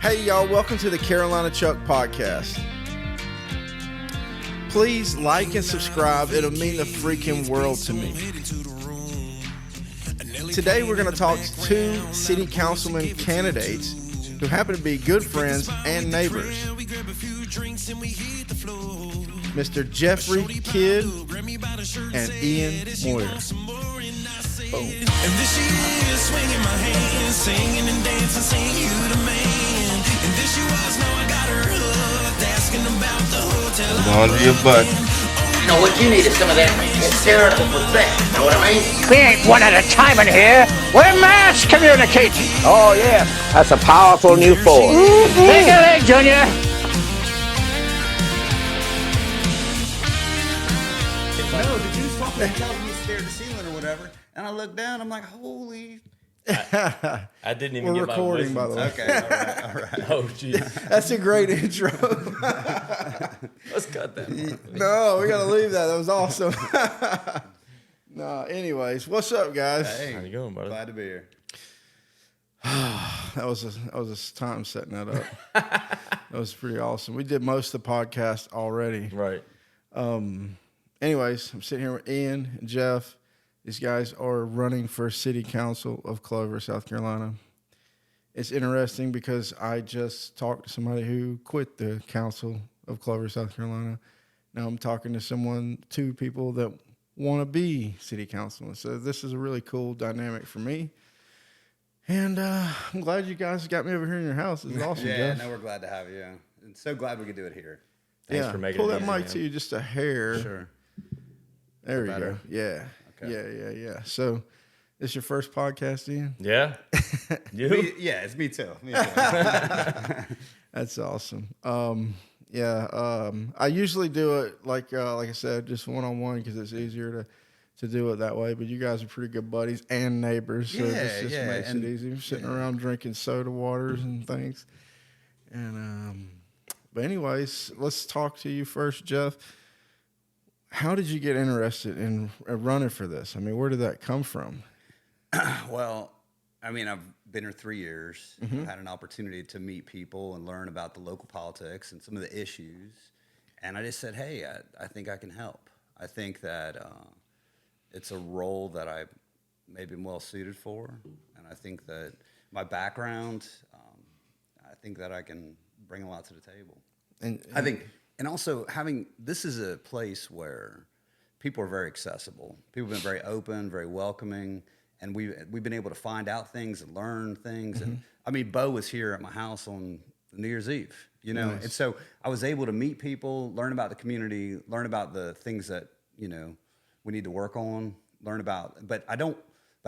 Hey, y'all, welcome to the Carolina Chuck Podcast. Please like and subscribe. It'll mean the freaking world to me. Today, we're going to talk to two city councilman candidates who happen to be good friends and neighbors. Mr. Jeffery Kidd and Ian Moyer. Boom. And this year, swinging my hands, singing and dancing, singing you the man. And this she was, now I got her hooked, asking about the hotel. Hold on to your butt. You know what you need is some of that hysterical respect. Know what I mean? We ain't one at a time in here. We're mass communicating. Oh, yeah. That's a powerful new force. Take a leg, Junior. No, the dude's talking and tells me to stare at the ceiling or whatever. And I look down, I'm like, holy. I didn't even We're get recording, my by the way. Okay, all right. Oh, jeez. That's a great intro. Let's cut that. No, we got to leave that. That was awesome. No, anyways, what's up, guys? Hey, How you going, buddy? glad to be here. That was a time setting that up. That was pretty awesome. We did most of the podcast already. Right. Anyways, I'm sitting here with Ian and Jeff. These guys are running for city council of Clover, South Carolina. It's interesting because I just talked to somebody who quit the council of Clover, South Carolina. Now I'm talking to two people that want to be city councilmen. So this is a really cool dynamic for me. And I'm glad you guys got me over here in your house. It's awesome, Yeah, Jeff. no, we're glad to have you. And so glad we could do it here. Thanks for making pull it that easy, mic man. to you just a hair. Sure. There we Better? go. Yeah. Okay. Yeah. So, this your first podcast, Ian? Yeah. You? Yeah, it's me too. Me too. That's awesome. I usually do it like I said, just one-on-one because it's easier to do it that way. But you guys are pretty good buddies and neighbors, so this just makes it easy. We're sitting around drinking soda waters and things. And but anyways, let's talk to you first, Jeff. How did you get interested in running for this? I mean, where did that come from? Well, I mean, I've been here 3 years. I've had an opportunity to meet people and learn about the local politics and some of the issues. And I just said, hey, I think I can help. I think that it's a role that I maybe am well suited for. And I think that my background, I think that I can bring a lot to the table. And I think, and also this is a place where people are very accessible. People have been very open, very welcoming, and we've been able to find out things and learn things. And I mean, Bo was here at my house on New Year's Eve, Nice. and so I was able to meet people, learn about the community, learn about the things that we need to work on, learn about. But I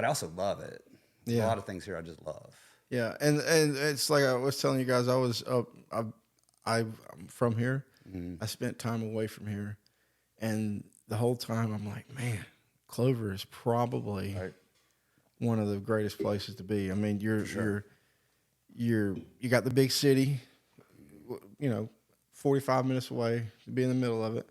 also love it. Yeah. A lot of things here I just love. yeah, and it's like I was telling you guys, I'm from here. I spent time away from here, and the whole time I'm like, man, Clover is probably one of the greatest places to be. I mean, you got the big city, 45 minutes away, to be in the middle of it.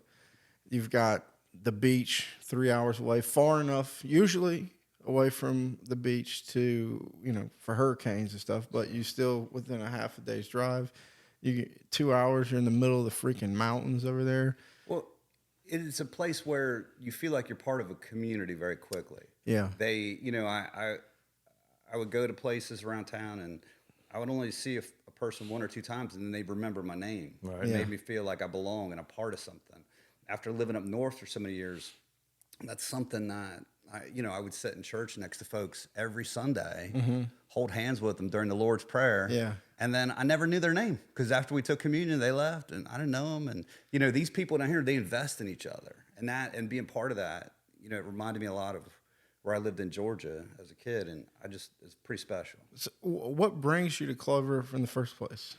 You've got the beach 3 hours away, far enough usually away from the beach to for hurricanes and stuff, but you still within a half a day's drive. You get 2 hours, you're in the middle of the freaking mountains over there. Well, it's a place where you feel like you're part of a community very quickly. Yeah. I would go to places around town and I would only see a person one or two times and then they'd remember my name. Right. It Yeah. made me feel like I belong and a part of something. After living up north for so many years, that's something that I would sit in church next to folks every Sunday, hold hands with them during the Lord's Prayer. Yeah. And then I never knew their name because after we took communion, they left and I didn't know them. And, these people down here, they invest in each other. And being part of that, it reminded me a lot of where I lived in Georgia as a kid. And it's pretty special. So what brings you to Clover in the first place?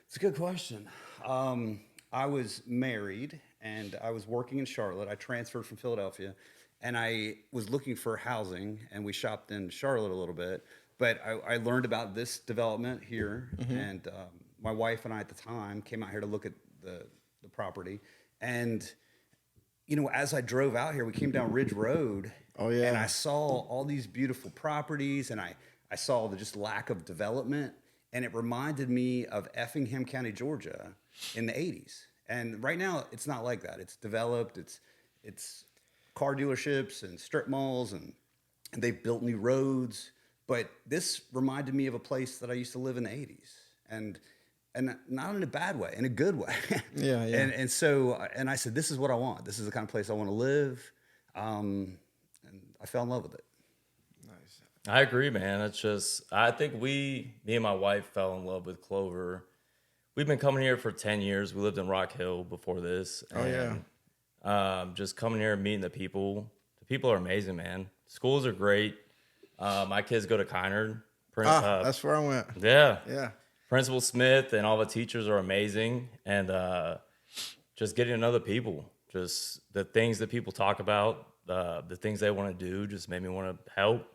It's a good question. I was married and I was working in Charlotte. I transferred from Philadelphia and I was looking for housing and we shopped in Charlotte a little bit. But I learned about this development here, and my wife and I at the time came out here to look at the property. And, as I drove out here, we came down Ridge Road. Oh, yeah. And I saw all these beautiful properties, and I saw the just lack of development. and it reminded me of Effingham County, Georgia, in the '80s. And right now, it's not like that. It's developed. It's car dealerships and strip malls, and they've built new roads. But this reminded me of a place that I used to live in the '80s, and not in a bad way, in a good way. Yeah, yeah. And so I said, this is what I want. This is the kind of place I want to live. And I fell in love with it. I agree, man. It's just, I think me and my wife fell in love with Clover. We've been coming here for 10 years. We lived in Rock Hill before this. Oh, yeah. Just coming here and meeting the people. The people are amazing, man. Schools are great. My kids go to Kynard. That's where I went. Yeah. Yeah. Principal Smith and all the teachers are amazing. And just getting to know the people. Just the things that people talk about, the things they want to do just made me want to help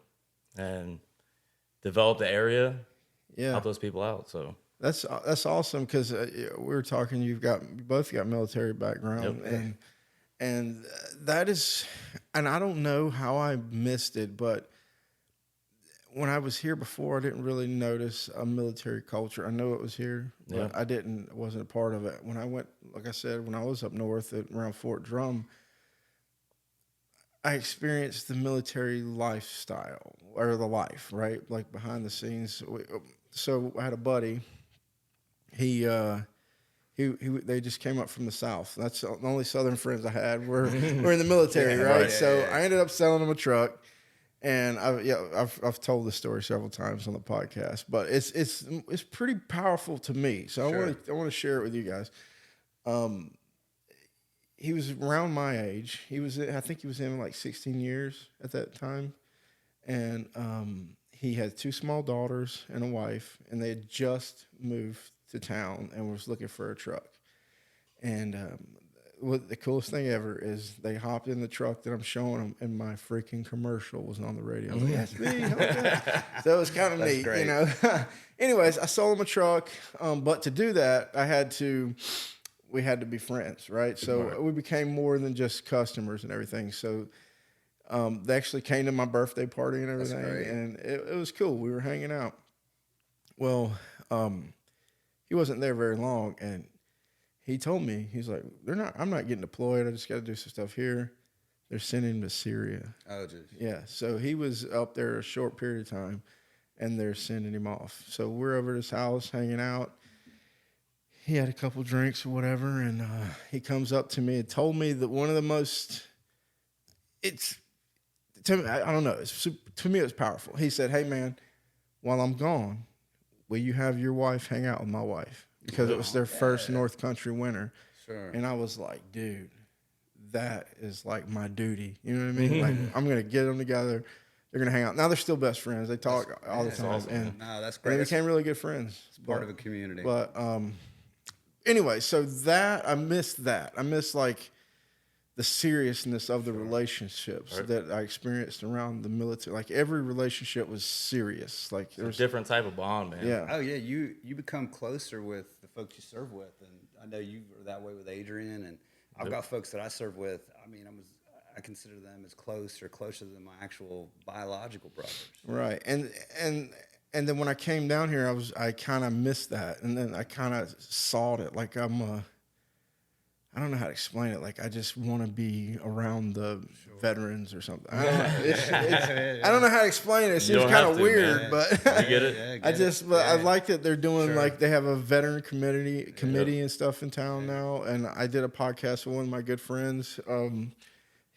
and develop the area, help those people out. So that's awesome because we were talking. You both got military background, and that is, and I don't know how I missed it, but when I was here before, I didn't really notice a military culture. I know it was here, but I wasn't a part of it. When I went, like I said, when I was up north around Fort Drum, I experienced the military lifestyle, or the life, right? Like behind the scenes. So I had a buddy. They just came up from the South. That's the only Southern friends I had were in the military, right? So I ended up selling them a truck, and I've told this story several times on the podcast, but it's pretty powerful to me. So I want to share it with you guys. He was around my age. I think he was in like 16 years at that time. And he had 2 small daughters and a wife, and they had just moved to town and was looking for a truck. And the coolest thing ever is they hopped in the truck that I'm showing them, and my freaking commercial was on the radio. I was like, that's me. Okay. So it was kind of neat, great. you know. Anyways, I sold him a truck, but to do that, we had to be friends, right? So we became more than just customers and everything. So they actually came to my birthday party and everything, and it was cool. We were hanging out. Well, he wasn't there very long, and he told me, he's like, I'm not getting deployed. I just got to do some stuff here. They're sending him to Syria. Oh, geez. Yeah, so he was up there a short period of time, and they're sending him off. So we're over at his house hanging out. He had a couple drinks or whatever, and he comes up to me and told me that one of the most, to me, I don't know, to me it was powerful. He said, hey, man, while I'm gone, will you have your wife hang out with my wife? Because it was their first North Country winter. Sure. And I was like, dude, that is like my duty. You know what I mean? Like, I'm going to get them together. They're going to hang out. Now they're still best friends. They talk all the time. Awesome. And that's great. they became really good friends. It's part of a community. But anyway, so I missed that. I missed like the seriousness of the relationships that I experienced around the military. Like every relationship was serious. Like there's a different type of bond, man. Yeah. Oh yeah, you become closer with the folks you serve with, and I know you are that way with Adrian, and I've got folks that I serve with. I mean, I consider them as close or closer than my actual biological brothers. Right, and then when I came down here, I kind of missed that, and then I kind of sought it. Like I don't know how to explain it. Like I just want to be around the veterans or something. I don't know. I don't know how to explain it. It seems kind of weird, man. but You get it? I like that they're doing like they have a veteran committee and stuff in town now. And I did a podcast with one of my good friends.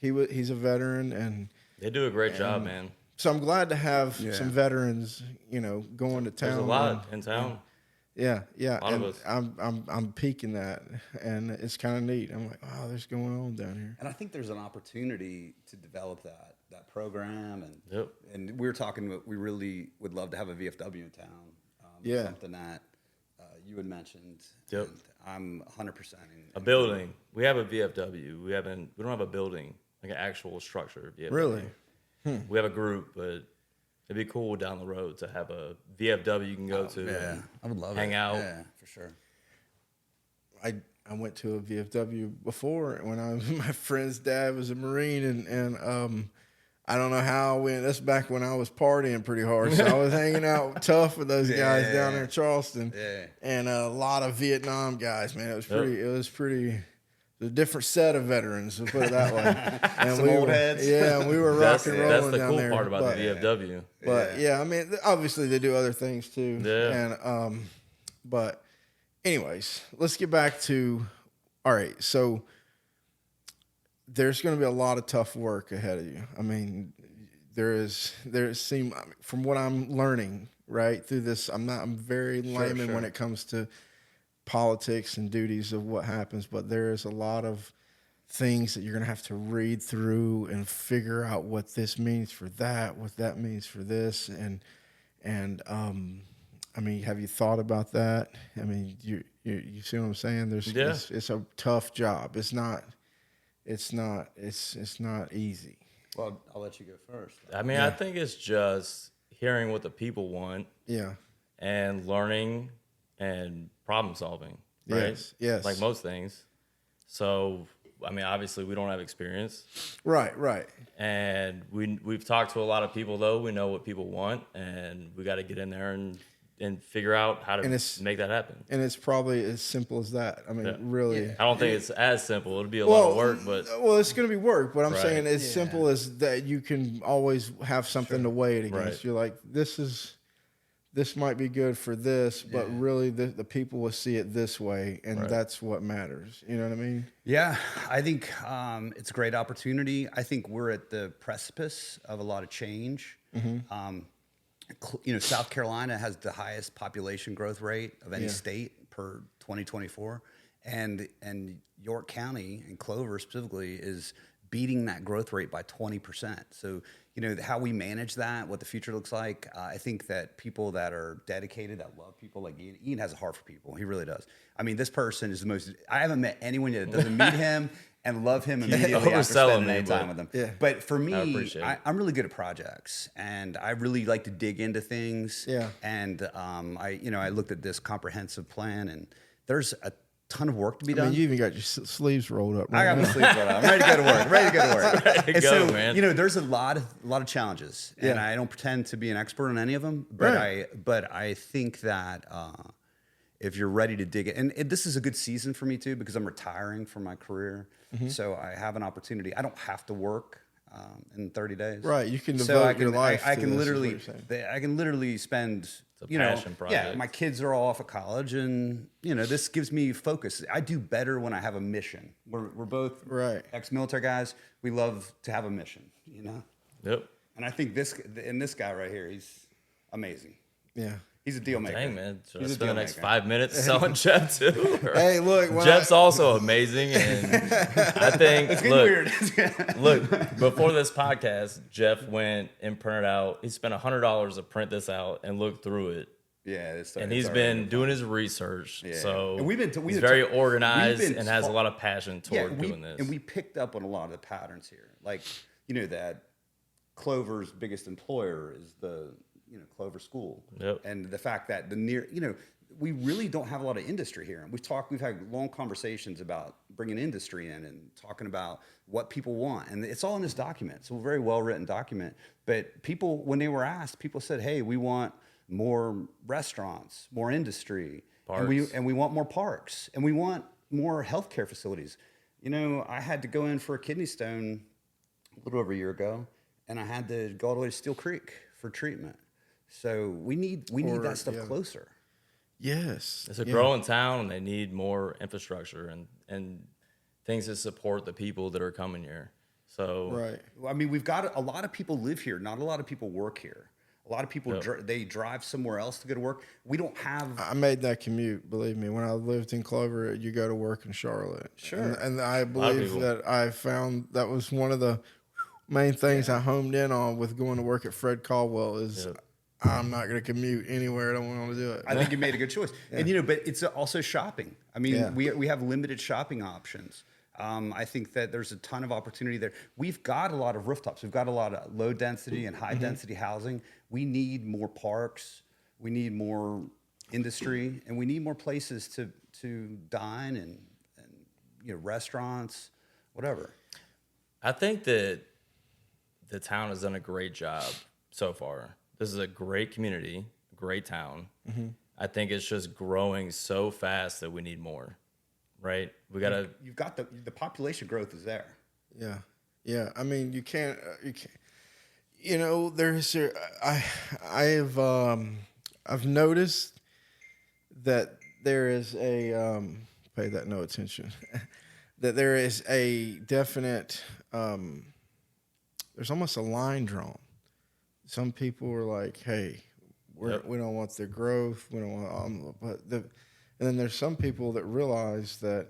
He's a veteran, and They do a great job, man. so I'm glad to have some veterans, going to town. There's a lot in town. Yeah. A lot of And us. I'm peaking that, and it's kind of neat. I'm like, wow, there's going on down here. And I think there's an opportunity to develop that program, and Yep. and we were talking. We really would love to have a VFW in town. Something that you had mentioned. Yep. And I'm 100%. A building. We have a VFW. We don't have a building, like an actual structure. VFW. Really? We have a group, but it'd be cool down the road to have a VFW you can go to. Yeah, and I would love hang it. out. Yeah, for sure. I went to a VFW before when my friend's dad was a Marine, and I don't know how that's back when I was partying pretty hard. So I was hanging out tough with those guys down there in Charleston. Yeah. And a lot of Vietnam guys, man. It was pretty a different set of veterans, we'll put it that way. And Some old heads. Yeah, and we were rock and rolling That's the down cool there. part about the VFW. But I mean, obviously they do other things too. Yeah. And but anyways, let's get back to all right. So there's going to be a lot of tough work ahead of you. I mean, from what I'm learning right through this. I'm very layman when it comes to politics and duties of what happens, but there is a lot of things that you're going to have to read through and figure out what this means for that, what that means for this. And I mean, have you thought about that? I mean, you see what I'm saying? It's a tough job. It's not easy. Well, I'll let you go first. I mean, I think it's just hearing what the people want. Yeah. And learning and problem solving. Right? Yes. Like most things. So, I mean, obviously we don't have experience. Right. And we've talked to a lot of people, though. We know what people want, and we got to get in there and figure out how to make that happen. And it's probably as simple as that. I mean, really. I don't think it's as simple. It'll be a lot of work, but it's going to be work. But I'm saying as simple as that, you can always have something to weigh it against. Right. You're like, this might be good for this, but really the people will see it this way, and that's what matters. You know what I mean? Yeah, I think it's a great opportunity. I think we're at the precipice of a lot of change. Mm-hmm. South Carolina has the highest population growth rate of any state per 2024, and York County and Clover specifically is beating that growth rate by 20%. So, how we manage that, what the future looks like, I think that people that are dedicated, that love people, like Ian has a heart for people. He really does. I mean, this person is I haven't met anyone yet that doesn't meet him and love him immediately after spending any time with him. Yeah. But for me, I'm really good at projects, and I really like to dig into things. Yeah. And I looked at this comprehensive plan, and there's a ton of work to be done. I mean, you even got your sleeves rolled up. Right? I got my sleeves rolled up. I'm ready to go to work. Ready to go, man. There's a lot of challenges, and I don't pretend to be an expert on any of them. But I think that if you're ready to dig it, and this is a good season for me too, because I'm retiring from my career, so I have an opportunity. I don't have to work in 30 days. Right, you can devote your life. I can literally spend. Passion project. Yeah, my kids are all off of college, and this gives me focus. I do better when I have a mission. We're both ex-military guys. We love to have a mission, Yep. And I think this guy right here, he's amazing. Yeah. He's a deal maker. Dang, man. Should I He's a spend the deal next maker. 5 minutes selling Jeff too? Hey, look. Jeff's also amazing, and I think It's getting weird. Look, before this podcast, Jeff went and printed out. He spent $100 to print this out and look through it. Yeah, and he's been doing his research. Yeah. So and he's very organized and has a lot of passion toward doing this. And we picked up on a lot of the patterns here. Like, that Clover's biggest employer is the Clover School. Yep. And the fact that we really don't have a lot of industry here. And we've had long conversations about bringing industry in and talking about what people want. And it's all in this document. It's a very well-written document. But people, when they were asked, people said, hey, we want more restaurants, more industry, and we want more parks, and we want more healthcare facilities. I had to go in for a kidney stone a little over a year ago, and I had to go all the way to Steel Creek for treatment. So we need that stuff closer. Yes. It's a growing town, and they need more infrastructure and things to support the people that are coming here. So I mean, we've got a lot of people live here. Not a lot of people work here. A lot of people, they drive somewhere else to go to work. We don't have... I made that commute, believe me. When I lived in Clover, you go to work in Charlotte. Sure. And I believe that I found that was one of the main things I homed in on with going to work at Fred Caldwell is I'm not going to commute anywhere. I don't want to do it. I think you made a good choice. And, but it's also shopping. I mean, we have limited shopping options. I think that there's a ton of opportunity there. We've got a lot of rooftops. We've got a lot of low density and high density housing. We need more parks. We need more industry, and we need more places to dine and restaurants, whatever. I think that the town has done a great job so far. This is a great community, great town. I think it's just growing so fast that we need more, right? We got to. You've got the population growth is there. Yeah, yeah. I mean, you can't. You know, there's. I've noticed that there is a. Pay that no attention. That there is a definite. There's almost a line drawn. Some people are like, "Hey, we don't want their growth. We don't want." And then there's some people that realize that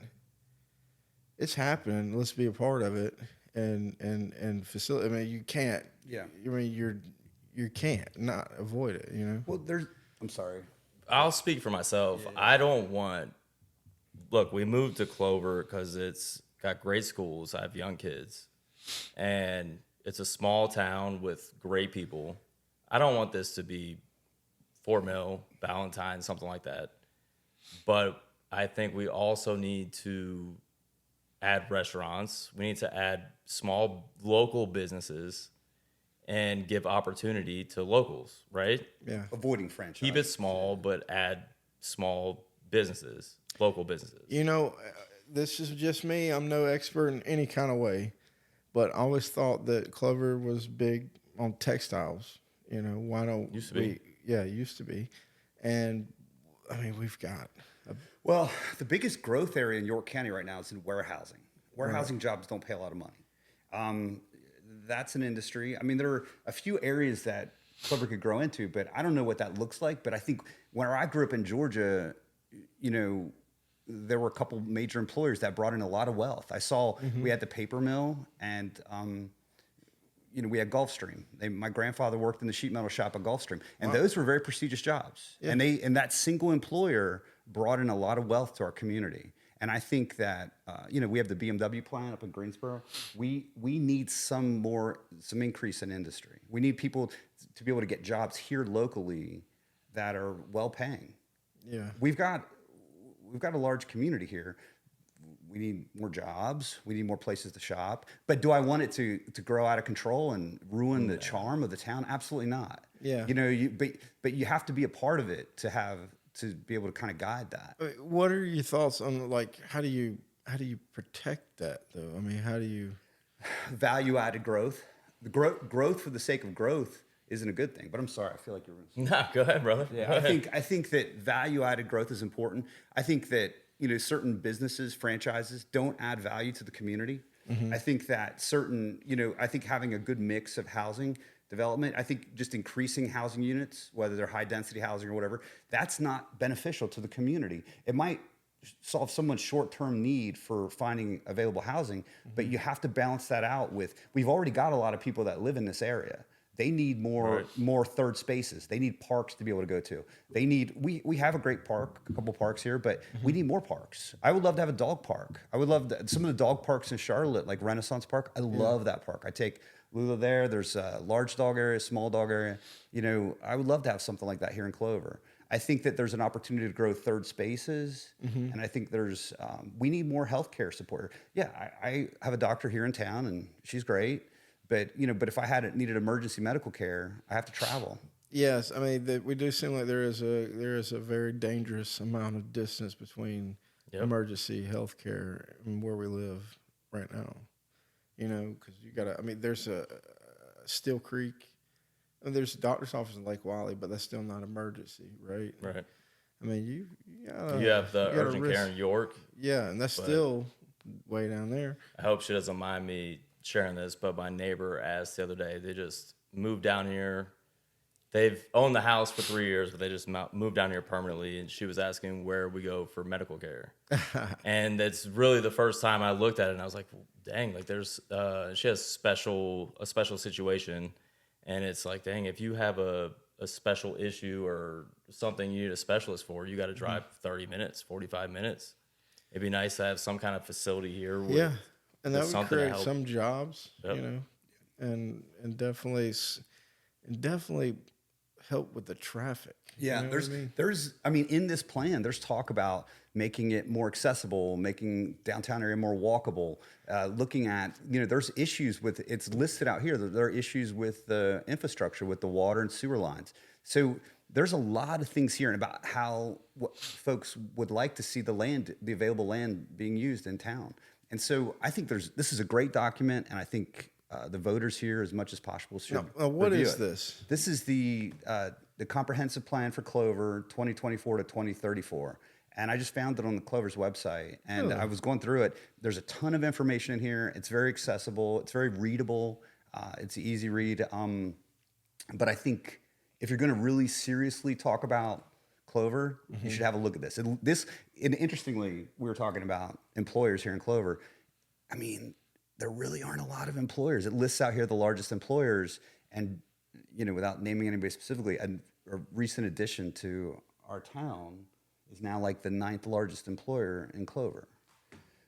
it's happening. Let's be a part of it and facilitate. I mean, you can't. Yeah. I mean, you can't not avoid it. You know. Well, I'm sorry. I'll speak for myself. I don't want. Look, we moved to Clover because it's got great schools. I have young kids, and it's a small town with great people. I don't want this to be Fort Mill, Valentine, something like that. But I think we also need to add restaurants. We need to add small local businesses and give opportunity to locals, right? Yeah. Avoiding franchise. Keep it small, but add small businesses, local businesses. You know, this is just me. I'm no expert in any kind of way, but I always thought that Clover was big on textiles. You know, why don't Used to be. Yeah, it used to be. And, I mean, we've got... Well, the biggest growth area in York County right now is in warehousing. Warehousing jobs don't pay a lot of money. That's an industry. I mean, there are a few areas that Clover could grow into, but I don't know what that looks like. But I think when I grew up in Georgia, you know, there were a couple major employers that brought in a lot of wealth. I saw we had the paper mill and, you know, we had Gulfstream. My grandfather worked in the sheet metal shop at Gulfstream, and those were very prestigious jobs. Yeah. And that single employer brought in a lot of wealth to our community. And I think that you know, we have the BMW plant up in Greensboro. We need some increase in industry. We need people to be able to get jobs here locally that are well paying. Yeah. We've got a large community here. We need more jobs. We need more places to shop. But do I want it to grow out of control and ruin the charm of the town? Absolutely not. Yeah. You know, but you have to be a part of it to be able to kind of guide that. What are your thoughts on, like, how do you protect that, though? I mean, how do you... Value-added growth. The growth for the sake of growth isn't a good thing. But I'm sorry, I feel like you're... No, go ahead, brother. Yeah, I think that value-added growth is important. I think that, you know, certain businesses, franchises don't add value to the community. I think that certain, you know, I think having a good mix of housing development, I think just increasing housing units, whether they're high density housing or whatever, that's not beneficial to the community. It might solve someone's short-term need for finding available housing, but you have to balance that out with, we've already got a lot of people that live in this area. They need more third spaces. They need parks to be able to go to. They need, we have a great park, a couple parks here, but we need more parks. I would love to have a dog park. I would love some of the dog parks in Charlotte, like Renaissance Park. I love that park. I take Lula there. There's a large dog area, small dog area. You know, I would love to have something like that here in Clover. I think that there's an opportunity to grow third spaces, and I think there's we need more healthcare support. Yeah, I have a doctor here in town, and she's great. But you know, if I needed emergency medical care, I have to travel. Yes, I mean we do seem like there is a very dangerous amount of distance between emergency health care and where we live right now. You know, because you gotta. I mean, there's a Steel Creek. And there's a doctor's office in Lake Wiley, but that's still not emergency, right? Right. I mean, you have the urgent care in York. Yeah, and that's still way down there. I hope she doesn't mind me sharing this, but my neighbor asked the other day, they just moved down here. They've owned the house for 3 years, but they just moved down here permanently. And she was asking where we go for medical care. And it's really the first time I looked at it, and I was like, dang, like there's, she has a special situation. And it's like, dang, if you have a special issue or something you need a specialist for, you got to drive 30 minutes, 45 minutes. It'd be nice to have some kind of facility here. And that would create some jobs, you know, and definitely, help with the traffic. Yeah, You know what I mean? there's I mean, in this plan, there's talk about making it more accessible, making downtown area more walkable, looking at, there's issues with, it's listed out here that there are issues with the infrastructure, with the water and sewer lines. So there's a lot of things here about how what folks would like to see the available land being used in town. And so I think this is a great document, and I think the voters here, as much as possible, should What review is it. this? This is the comprehensive plan for Clover 2024 to 2034. And I just found it on the Clover's website, and I was going through it. There's a ton of information in here. It's very accessible. It's very readable. It's an easy read. But I think if you're going to really seriously talk about Clover, you should have a look at this. And interestingly, we were talking about employers here in Clover. I mean, there really aren't a lot of employers. It lists out here the largest employers, and without naming anybody specifically, a recent addition to our town is now like the 9th largest employer in Clover.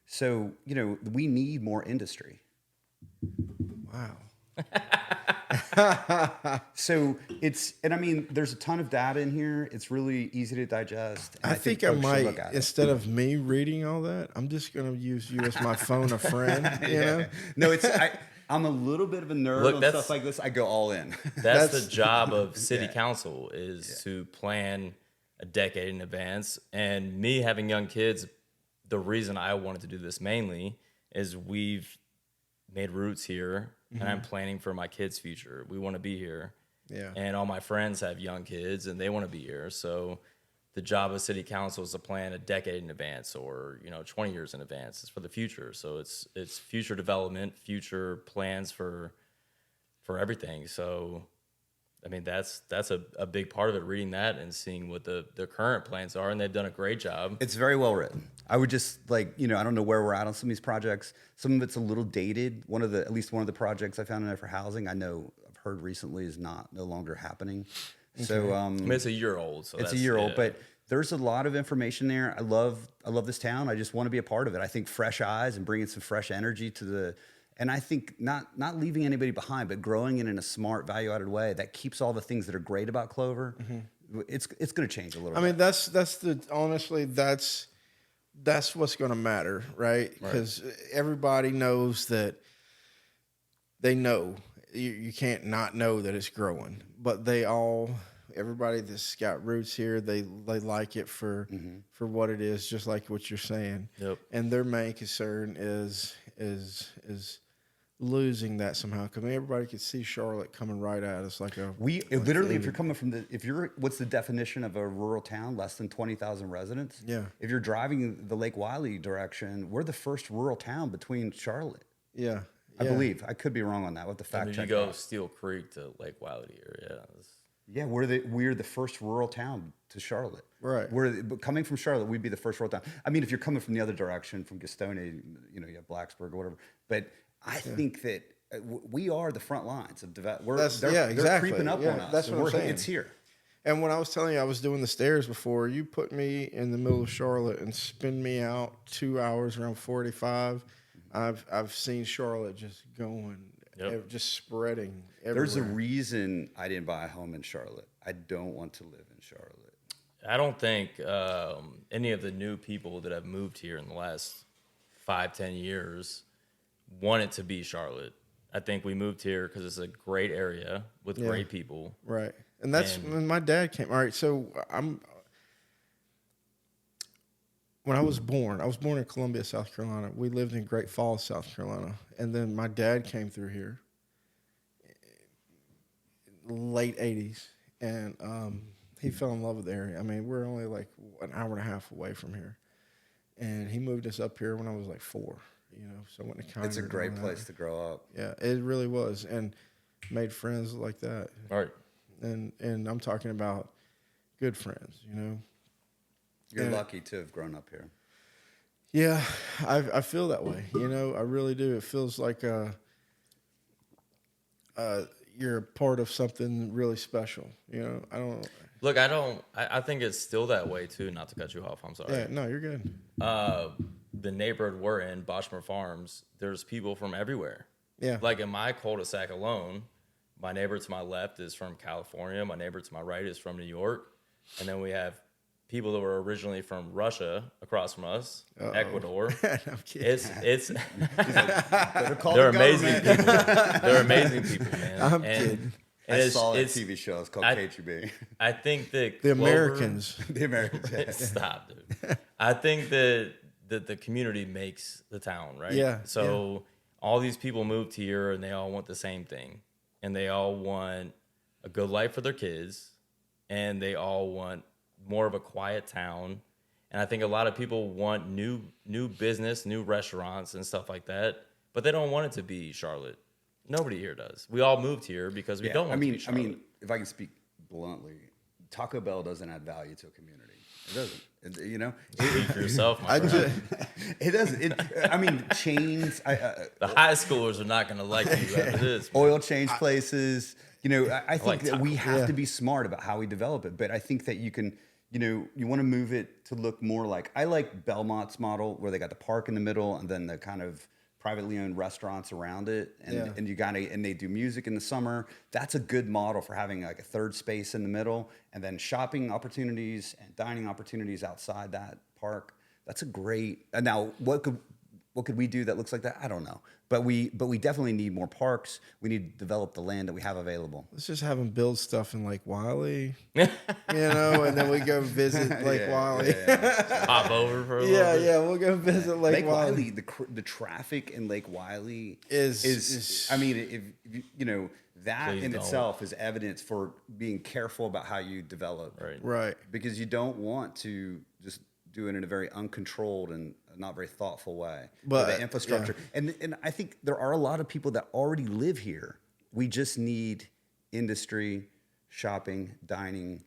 So, we need more industry. Wow. So there's a ton of data in here. It's really easy to digest. I think I folks should might, look at it. instead of me reading all that, I'm just going to use you as my phone a friend, you know? No, I'm a little bit of a nerd Look, on that's- stuff like this. I go all in. That's the job of city council is to plan a decade in advance. And me having young kids, the reason I wanted to do this mainly is we've made roots here, and I'm planning for my kids' future. We want to be here. Yeah. And all my friends have young kids, and they want to be here. So the job of city council is to plan a decade in advance, or 20 years in advance. It's for the future. So it's future development, future plans for everything. So I mean, that's a big part of it, reading that and seeing what the current plans are, and they've done a great job. It's very well written. I would just I don't know where we're at on some of these projects. Some of it's a little dated. At least one of the projects I found in there for housing, I've heard recently is no longer happening. Okay. So I mean, it's a year old. So it's a year old, but there's a lot of information there. I love this town. I just want to be a part of it. I think fresh eyes and bringing some fresh energy to the. And I think not leaving anybody behind, but growing it in a smart, value-added way that keeps all the things that are great about Clover. Mm-hmm. It's going to change a little bit. I mean, honestly, that's what's going to matter, right? Because everybody knows that they know. You can't not know that it's growing. But everybody that's got roots here, they like it for what it is, just like what you're saying. Yep. And their main concern is losing that somehow. Because everybody could see Charlotte coming right at us like a. Literally, if you're coming from what's the definition of a rural town? Less than 20,000 residents. Yeah. If you're driving the Lake Wiley direction, we're the first rural town between Charlotte. Yeah. I believe. I could be wrong on that. With the fact check. You go Steel Creek to Lake Wiley area. Yeah, we're the first rural town to Charlotte. Right. But coming from Charlotte, we'd be the first rural town. I mean, if you're coming from the other direction, from Gastonia, you have Blacksburg or whatever. But I think that we are the front lines of development. They're creeping up on us. That's what I'm saying. It's here. And when I was telling you I was doing the stairs before, you put me in the middle of Charlotte and spin me out 2 hours around 45. I've seen Charlotte just going, just spreading everywhere. There's a reason I didn't buy a home in Charlotte. I don't want to live in Charlotte. I don't think any of the new people that have moved here in the last 5-10 years want it to be Charlotte. I think we moved here because it's a great area with great people. Right. And that's when my dad came. All right, so when I was born in Columbia, South Carolina. We lived in Great Falls, South Carolina. And then my dad came through here late 80s. And he fell in love with the area. I mean, we're only like an hour and a half away from here. And he moved us up here when I was like 4. So I went to college. It's a great place to grow up. Yeah, it really was. And made friends like that. All right. And I'm talking about good friends, You're lucky to have grown up here. Yeah, I feel that way. I really do. It feels like you're a part of something really special. I don't. Look, I think it's still that way too. Not to cut you off. I'm sorry. Yeah, no, you're good. The neighborhood we're in, Boschmer Farms, there's people from everywhere. Yeah. Like in my cul-de-sac alone, my neighbor to my left is from California. My neighbor to my right is from New York. And then we have people that were originally from Russia across from us, Ecuador. I'm kidding. It's They're amazing people. They're amazing people, man. I'm kidding. I saw that TV show. It's called KGB. I think that The Clover- Americans. The Americans. Stop, dude. I think that the community makes the town, right? Yeah, So all these people moved here and they all want the same thing. And they all want a good life for their kids. And they all want more of a quiet town. And I think a lot of people want new business, new restaurants and stuff like that. But they don't want it to be Charlotte. Nobody here does. We all moved here because we don't want it to be Charlotte. I mean, if I can speak bluntly, Taco Bell doesn't add value to a community. It doesn't. You know, Speak for yourself, my friend. it doesn't. I mean, chains. The high schoolers are not going to like you after this. Oil change places. You know, I think like that Taco we Bell. have to be smart about how we develop it. But I think that you can, you know, you want to move it to look more like, I like Belmont's model where they got the park in the middle and then the kind of privately owned restaurants around it. And you got to, and they do music in the summer. That's a good model for having like a third space in the middle and then shopping opportunities and dining opportunities outside that park. That's a great, and now what could we do that looks like that? I don't know. But we definitely need more parks. We need to develop the land that we have available. Let's just have them build stuff in Lake Wiley, you know, and then we go visit Lake Wiley. Pop over for a little bit. We'll go visit Lake Wiley. The traffic in Lake Wiley Is I mean, if you know, that Please in don't. itself is evidence for being careful about how you develop. right. Because you don't want to just do it in a very uncontrolled and not very thoughtful way. But, the infrastructure. And I think there are a lot of people that already live here. We just need industry, shopping, dining,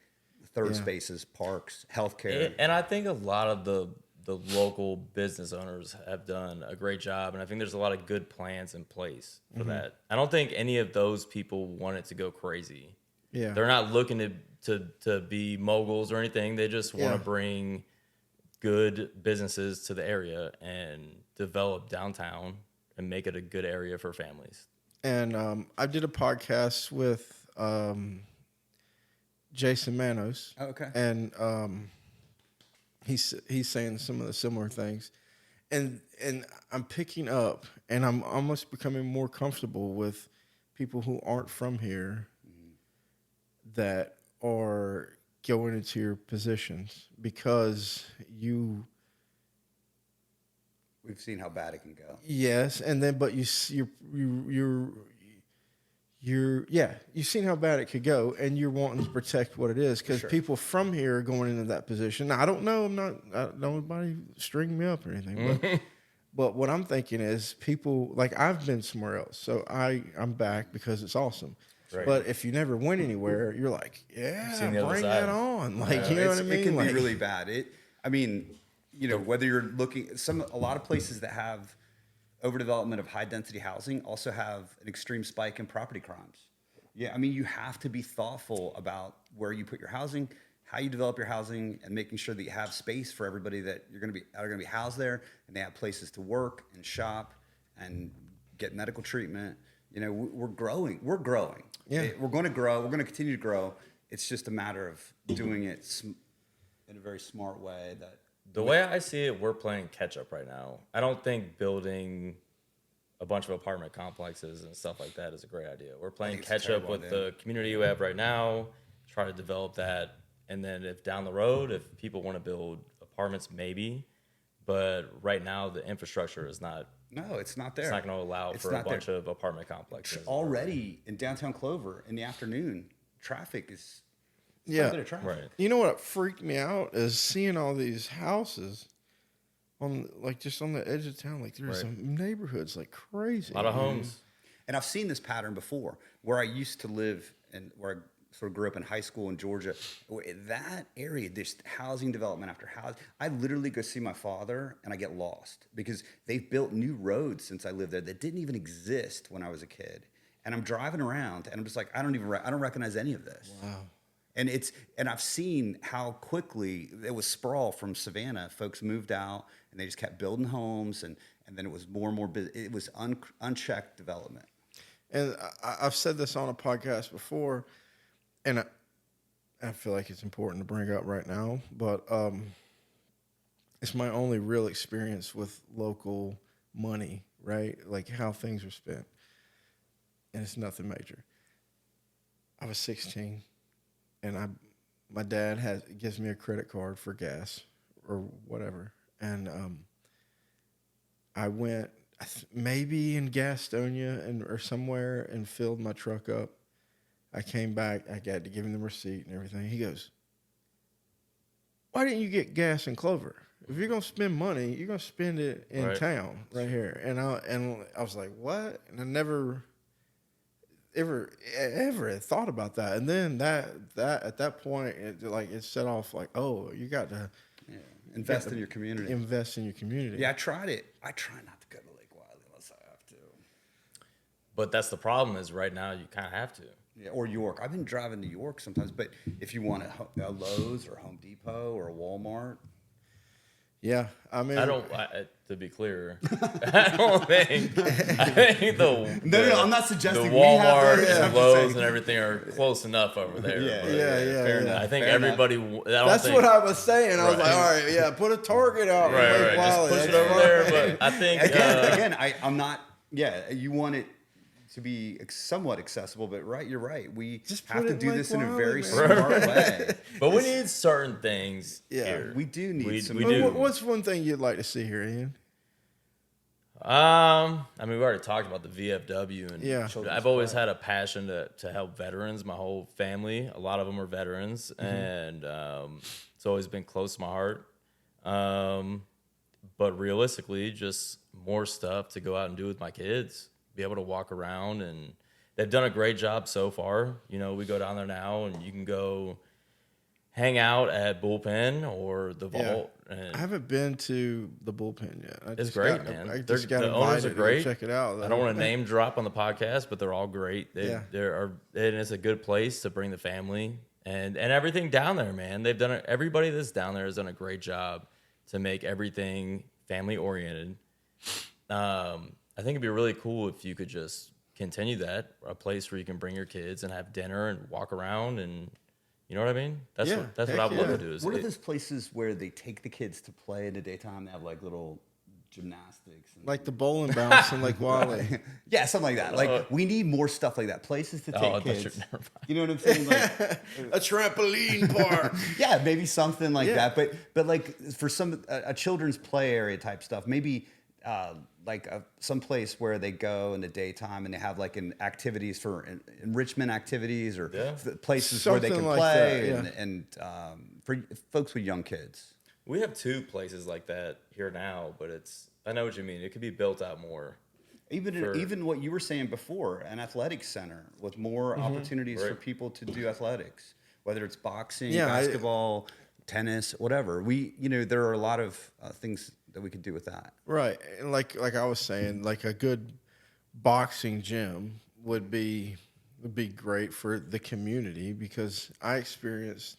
third spaces, parks, healthcare. And I think a lot of the local business owners have done a great job, and I think there's a lot of good plans in place for that. I don't think any of those people want it to go crazy. Yeah. They're not looking to be moguls or anything. They just want to bring good businesses to the area and develop downtown and make it a good area for families. And I did a podcast with Jason Manos. Oh, okay. And he's saying some of the similar things. And I'm picking up, and I'm almost becoming more comfortable with people who aren't from here that are going into your positions because We've seen how bad it can go. yes, and then but you've seen how bad it could go, and you're wanting to protect what it is because people from here are going into that position. Now, I don't know. Nobody string me up or anything, but what I'm thinking is people like I've been somewhere else, so I'm back because it's awesome. Right. But if you never went anywhere, you're like, seen the other bring side. that on. Like, you know what I mean? It can Like, be really bad. I mean, you know, whether you're looking, a lot of places that have overdevelopment of high density housing also have an extreme spike in property crimes. Yeah, I mean, you have to be thoughtful about where you put your housing, how you develop your housing, and making sure that you have space for everybody that are going to be housed there, and they have places to work and shop and get medical treatment. You know, we're growing. We're growing. Yeah. We're going to grow. We're going to continue to grow. It's just a matter of doing it in a very smart way. The way I see it, we're playing catch up right now. I don't think building a bunch of apartment complexes and stuff like that is a great idea. We're playing it's a catch up terrible with idea. the community we have right now, try to develop that. And then if down the road, if people want to build apartments, maybe. But right now, the infrastructure is not. No, it's not there. It's not going to allow It's for a not there. bunch of apartment complexes. Already in downtown Clover in the afternoon, traffic is quite Yeah. a bit of traffic. Right. You know what freaked me out is seeing all these houses on just on the edge of town. Like there's some neighborhoods like crazy. A lot of homes. And I've seen this pattern before where I used to live and where I sort of grew up in high school in Georgia. That area, there's housing development after housing. I literally go see my father and I get lost because they've built new roads since I lived there that didn't even exist when I was a kid. And I'm driving around and I'm just like, I don't recognize any of this. Wow. And I've seen how quickly it was sprawl from Savannah. Folks moved out and they just kept building homes and then it was more and more it was unchecked development. And I've said this on a podcast before, and I feel like it's important to bring up right now, but it's my only real experience with local money, right? Like how things are spent. And it's nothing major. I was 16, and my dad gives me a credit card for gas or whatever. And I went maybe in Gastonia or somewhere and filled my truck up. I came back. I got to give him the receipt and everything. He goes, "Why didn't you get gas in Clover? If you're gonna spend money, you're gonna spend it in town, right here." And I was like, "What?" And I never ever had thought about that. And then that at that point, it set off like, "Oh, you got to invest in your community. Invest in your community." Yeah, I tried it. I try not to go to Lake Wiley unless I have to. But that's the problem is right now you kind of have to. Yeah, or York. I've been driving to York sometimes, but if you want a Lowe's or Home Depot or a Walmart. Yeah, I mean, to be clear, I think the No, I'm not suggesting the we have Walmart those. I'm and just Lowe's saying. and everything are close enough over there. Yeah. Fair enough. I think Fair everybody. That's what I was saying. I was like, all right, yeah, put a Target out. in Lake Wiley. Just push That's it over fine. there. But I think Again, I'm not. Yeah, you want it to be somewhat accessible, but you're right. We Just have put to it do in this Lake in a Wiley, very man. smart way. But we need certain things Yeah. here. We do need some. We do. What's one thing you'd like to see here, Ian? I mean, we already talked about the VFW, and Yeah. I've always had a passion to help veterans. My whole family, a lot of them are veterans, and it's always been close to my heart. But realistically, just more stuff to go out and do with my kids, be able to walk around, and they've done a great job so far. You know, we go down there now, and you can go hang out at Bullpen or the Vault. And I haven't been to the Bullpen yet. it's great, man. I just got the owners are invited great. to check it out. I don't want to name drop on the podcast, but they're all great. And it's a good place to bring the family and everything down there, man. They've done it. Everybody that's down there has done a great job to make everything family oriented. I think it'd be really cool if you could just continue that, a place where you can bring your kids and have dinner and walk around, and you know what I mean? That's what I would love to do. What are those places where they take the kids to play in the daytime? They have like little gymnastics, and Like the bowling bounce in Lake Wiley. yeah, something like that. Like we need more stuff like that. Places to take kids. You know what I'm saying? Like, A trampoline park. yeah, maybe something like Yeah. that. But like for some a children's play area type stuff, maybe some place where they go in the daytime and they have like activities for enrichment activities or places where they Something can like play that, and for folks with young kids. We have 2 places like that here now, but I know what you mean. It could be built out more. Even what you were saying before, an athletics center with more opportunities for people to do athletics, whether it's boxing, basketball, tennis, whatever. There are a lot of things that we could do with that. Right. And like I was saying, like a good boxing gym would be great for the community, because I experienced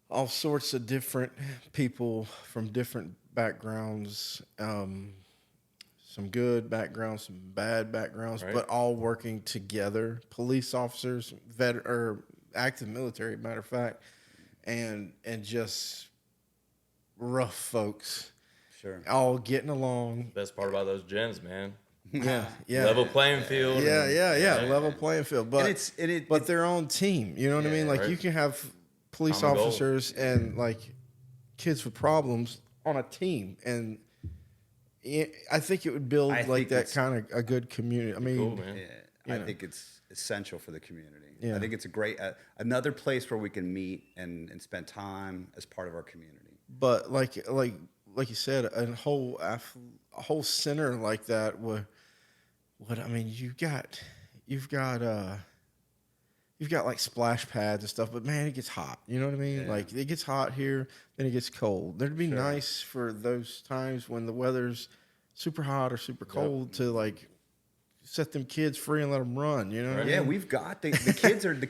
all sorts of different people from different backgrounds, some good backgrounds, some bad backgrounds, but all working together. Police officers, or active military, matter of fact, and just rough folks, all getting along. Best part about those gyms, man. Yeah. Level playing field. Level playing field, but it's their own team. You know what I mean? Like you can have police Common goal. officers and like kids with problems on a team, and I think it would build that kind of a good community. I mean, Cool, man. I think it's essential for the community. Yeah. I think it's a great another place where we can meet and spend time as part of our community. But like you said, a whole center like that would I mean, you've got like splash pads and stuff, but man, it gets hot. You know what I mean? Yeah. Like it gets hot here, then it gets cold. That'd be nice for those times when the weather's super hot or super cold to like set them kids free and let them run. You know? What I mean? We've got the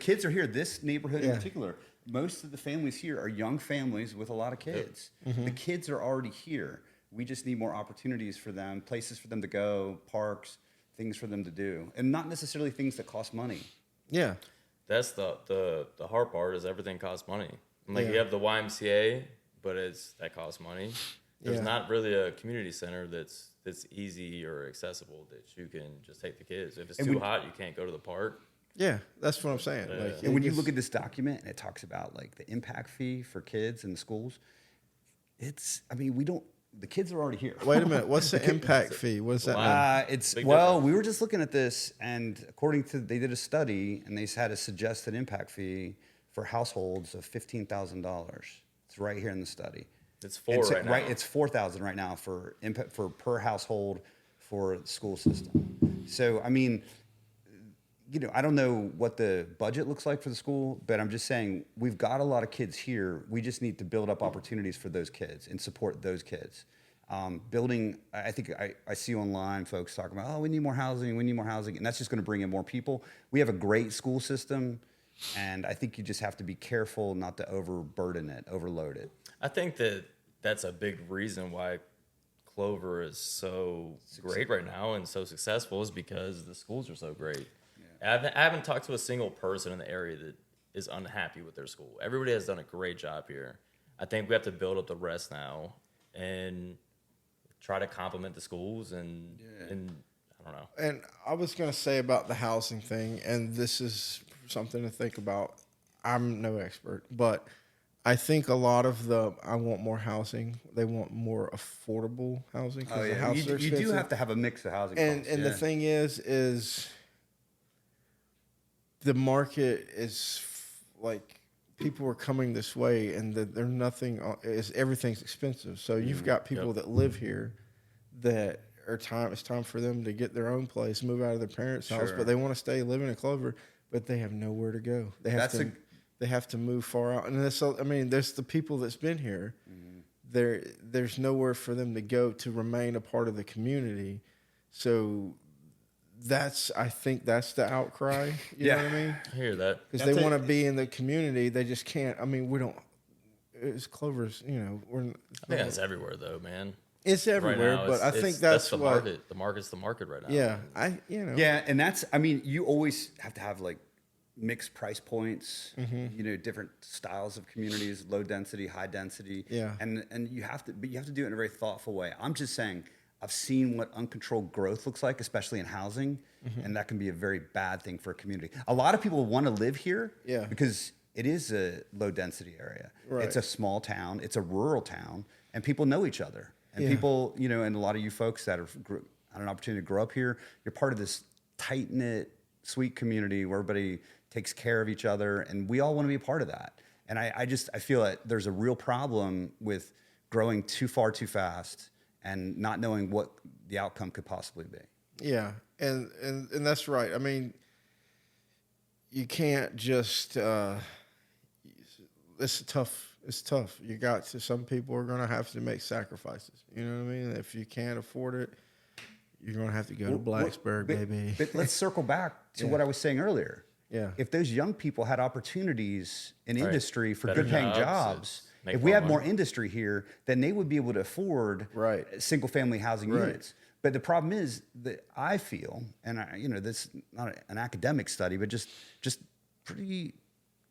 kids are here. This neighborhood in particular, most of the families here are young families with a lot of kids. The kids are already here. We just need more opportunities for them, places for them to go, parks, things for them to do, and not necessarily things that cost money. Yeah. That's the hard part is everything costs money. Like Yeah. you have the YMCA, but that costs money. There's Yeah. not really a community center that's easy or accessible that you can just take the kids. If it's too hot, you can't go to the park. Yeah, that's what I'm saying. Like, And when you look at this document and it talks about like the impact fee for kids in the schools, the kids are already here. wait a minute, what's the impact fee? What does that mean? Big difference. We were just looking at this, and according to they did a study, and they had a suggested impact fee for households of $15,000. It's right here in the study. It's four right now. It's $4,000 right now for impact for per household for the school system. So I mean, I don't know what the budget looks like for the school, but I'm just saying we've got a lot of kids here. We just need to build up opportunities for those kids and support those kids. I think I see online folks talking about, we need more housing, and that's just going to bring in more people. We have a great school system, and I think you just have to be careful not to overload it. I think that's a big reason why Clover is so great right now and so successful is because the schools are so great. Yeah. I haven't talked to a single person in the area that is unhappy with their school. Everybody has done a great job here. I think we have to build up the rest now and try to complement the schools and I don't know. And I was going to say about the housing thing, and this is something to think about. I'm no expert, but I think a lot of I want more housing. They want more affordable housing. Oh, yeah. You do have to have a mix of housing costs. And the thing is the market is like people are coming this way, and everything's expensive. So you've got people that live here that it's time for them to get their own place, move out of their parents' house, but they want to stay living in Clover, but they have nowhere to go. They have to move far out. And there's the people that's been here. Mm-hmm. There's nowhere for them to go to remain a part of the community. So I think that's the outcry. You know what I mean? I hear that. Because they want to be in the community. They just can't. It's Clover's, I think that's everywhere though, man. It's everywhere, right now, but I think that's the what, market. The market's the market right now. Yeah, Yeah, and that's. you always have to have like mixed price points. Mm-hmm. Different styles of communities, low density, high density. Yeah, and you have to do it in a very thoughtful way. I'm just saying, I've seen what uncontrolled growth looks like, especially in housing, and that can be a very bad thing for a community. A lot of people want to live here, because it is a low density area. Right. It's a small town. It's a rural town, and people know each other. And people, and a lot of you folks that have had an opportunity to grow up here, you're part of this tight-knit, sweet community where everybody takes care of each other, and we all want to be a part of that. And I feel that there's a real problem with growing too far too fast and not knowing what the outcome could possibly be. Yeah, and that's right. You can't just it's tough. It's tough. Some people are going to have to make sacrifices. You know what I mean? If you can't afford it, you're going to have to go to Blacksburg, baby. But let's circle back to what I was saying earlier. Yeah. If those young people had opportunities in industry for Better good-paying jobs, if we had more industry here, then they would be able to afford single-family housing units. But the problem is that I feel, and this is not an academic study, but just pretty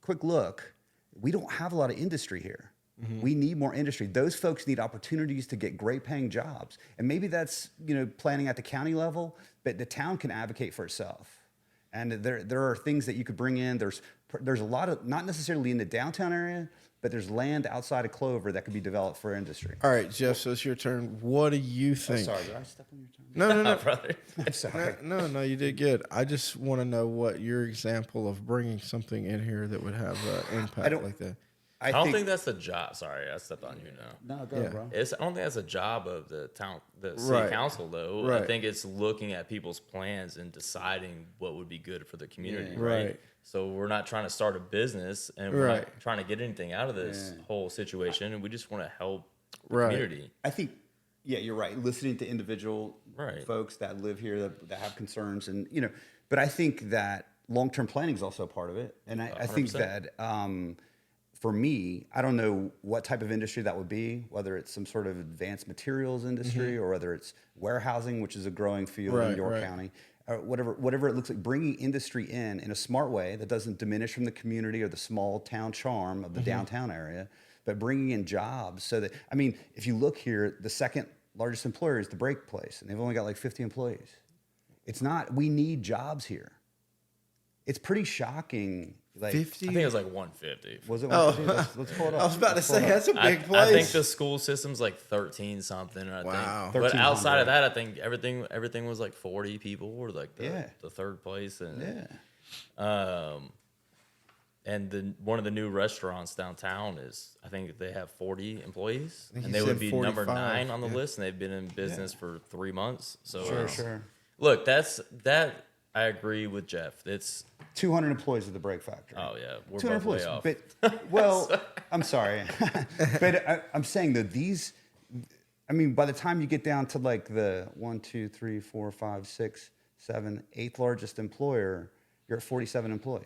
quick look, we don't have a lot of industry here. Mm-hmm. We need more industry. Those folks need opportunities to get great paying jobs. And maybe that's, planning at the county level, but the town can advocate for itself. And there are things that you could bring in. There's a lot of, not necessarily in the downtown area, but there's land outside of Clover that could be developed for industry. All right, Jeff, so it's your turn. What do you think? Oh, sorry, did I step on your turn? No, brother. I'm sorry. No, you did good. I just want to know what your example of bringing something in here that would have an impact like that. I don't think that's a job. Sorry, I stepped on you now. No, go ahead, bro. I don't think that's a job of the city council, though. Right. I think it's looking at people's plans and deciding what would be good for the community, Yeah. right? So we're not trying to start a business, and we're not trying to get anything out of this whole situation, and we just want to help the community. I think, you're right. Listening to individual folks that live here that have concerns, and but I think that long-term planning is also a part of it, and I think that. For me, I don't know what type of industry that would be, whether it's some sort of advanced materials industry or whether it's warehousing, which is a growing field in York County. or whatever it looks like, bringing industry in a smart way that doesn't diminish from the community or the small town charm of the downtown area, but bringing in jobs so that, I mean, if you look here, the second largest employer is the brake place, and they've only got like 50 employees. It's not, we need jobs here. It's pretty shocking. Like 50? I think it was like 150. Was it 150? Let's pull it up. I was about to say, that's a big place. I think the school system's like 13 something. Wow. But outside of that, I think everything was like 40 people or like the third place. And and one of the new restaurants downtown is, I think they have 40 employees, and they would be 45. number 9 on the list, and they've been in business for 3 months. So Sure. Look, that I agree with Jeff. It's 200 employees at the brake factory. oh yeah, we're 200 both way employees. off. But, well, I'm sorry. But I'm saying that these, I mean, by the time you get down to like the 1, 2, 3, 4, 5, 6, 7, 8th largest employer, you're at 47 employees.